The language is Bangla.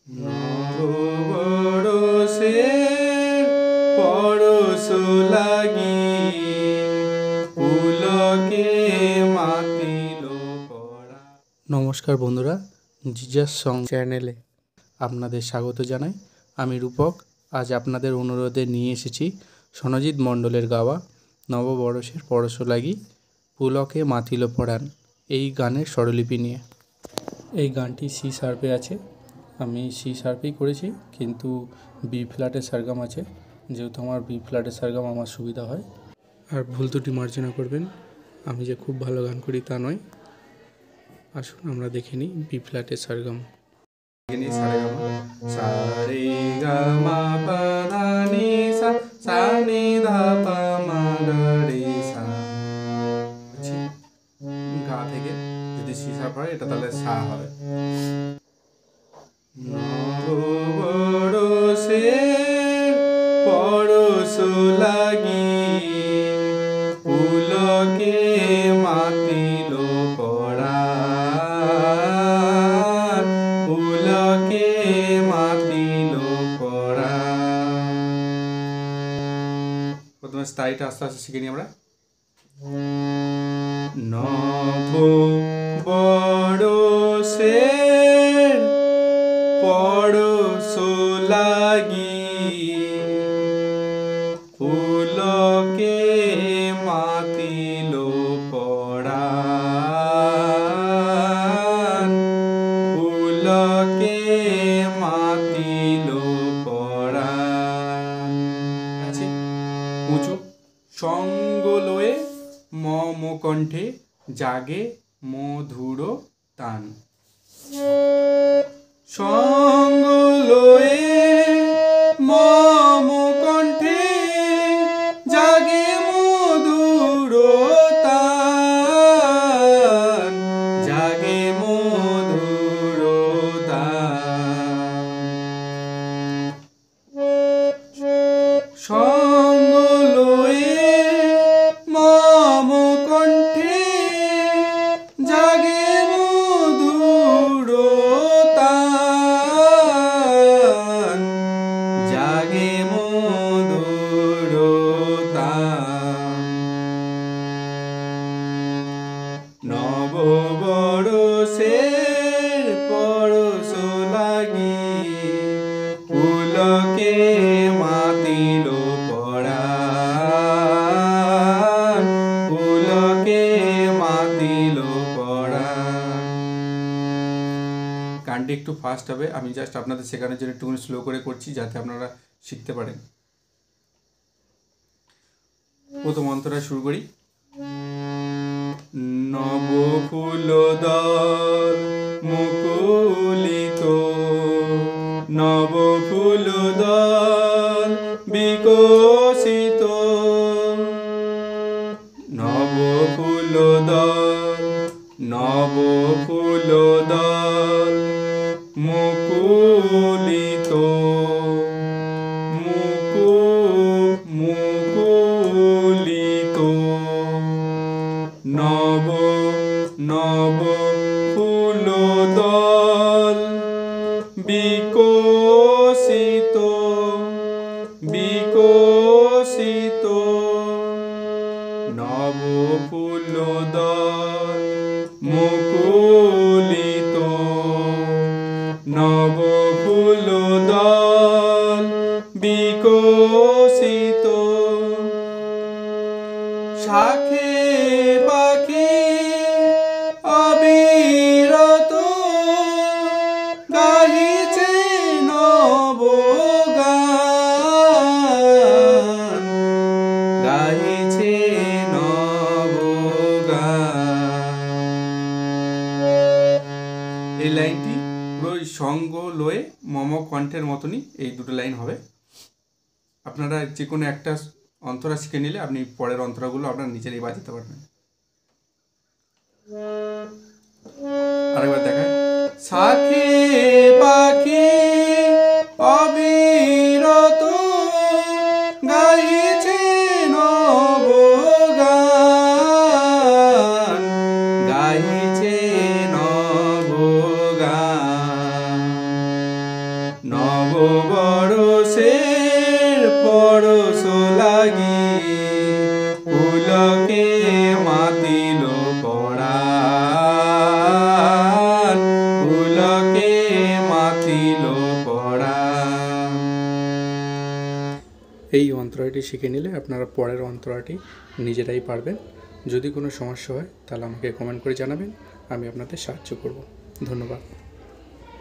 নববরষের পরশ লাগি পুলকে মাতিল পড়া। নমস্কার বন্ধুরা, জিজাস সং চ্যানেলে আপনাদের স্বাগত জানাই। আমি রূপক। আজ আপনাদের অনুরোধে নিয়ে এসেছি সনজিৎ মণ্ডলের গাওয়া নববরষের পরশ লাগি পুলকে মাতিল পড়ান এই গানের স্বরলিপি নিয়ে। এই গানটি সি শার্পে আছে। আমি সি শার্পেই করেছি, কিন্তু বি ফ্ল্যাটের সারগাম আছে, যেহেতু আমার বি ফ্ল্যাটের সারগাম আমার সুবিধা হয়। আর ভুল ত্রুটি মার্জনা করবেন, আমি যে খুব ভালো গান করি তা নয়। আসুন আমরা দেখে নিই বি ফ্ল্যাটের সারগাম। গা থেকে যদি সি শার্প হয় এটা তাহলে সা হবে। নববরষের পরশ লাগি পুলকে মাতিল পড়ান, পুলকে মাতিল পড়ান। প্রথমে স্থায়ীটা আস্তে আস্তে শিখে নিই আমরা। নববরষের পরশ লাগি পুলকে মাতিল পড়ান, পুলকে মাতিল পড়ান। আছে উঁচু সঙ্গ লয়ে মম কণ্ঠে জাগে মধুর তান। সঙ্গ লয়ে মম কণ্ঠে জাগে মধুর তান, জাগে মধুর তান। সঙ্গ লয়ে মম কণ্ঠে জাগে মধুর তান, জাগে মধুর তান। নববরষের পরশ লাগি পুলকে মাতিল পড়ান, পুলকে মাতিল পড়ান। গানটি একটু ফাস্ট হবে, আমি জাস্ট আপনাদের শেখানোর জন্য একটু স্লো করে করছি যাতে আপনারা শিখতে পারেন। প্রথম অন্তরা শুরু করি। নব ফুল দল মুকুলিত, নব ফুল দল বিকশিত, নব ফুল দল, নব ফুল দল মুকুলিত, মুকুলিত, নব নব ফুল দল বিকশিত, বিকশিত, নব ফুল দল মুকুলিত, নব ফুল দল বিকশিত। শাখে পাখি অবিরত গাহিছে নবগান, গাহিছে নবগান। এই লাইনটি পুরো সঙ্গ লয়ে মম কণ্ঠের মতনই এই দুটো লাইন হবে। আপনারা যে কোনো একটা অন্তরা শিখে নিলে আপনি পরের অন্তরাগুলো আপনার নিজেরই বাজাতে পারবেন। আরেকবার দেখায়। শাখে পাখি অবিরত গাইছে নবগান, গাইছে নবগান। নববরষের পরশ লাগি পুলকে মাতিল পরাণ, পুলকে মাতিল পরাণ। এই অন্তরাটি শিখে নিলে আপনারা পরের অন্তরাটি নিজেরাই পারবেন। যদি কোনো সমস্যা হয় তাহলে আমাকে কমেন্ট করে জানাবেন, আমি আপনাদের সাহায্য করব। ধন্যবাদ।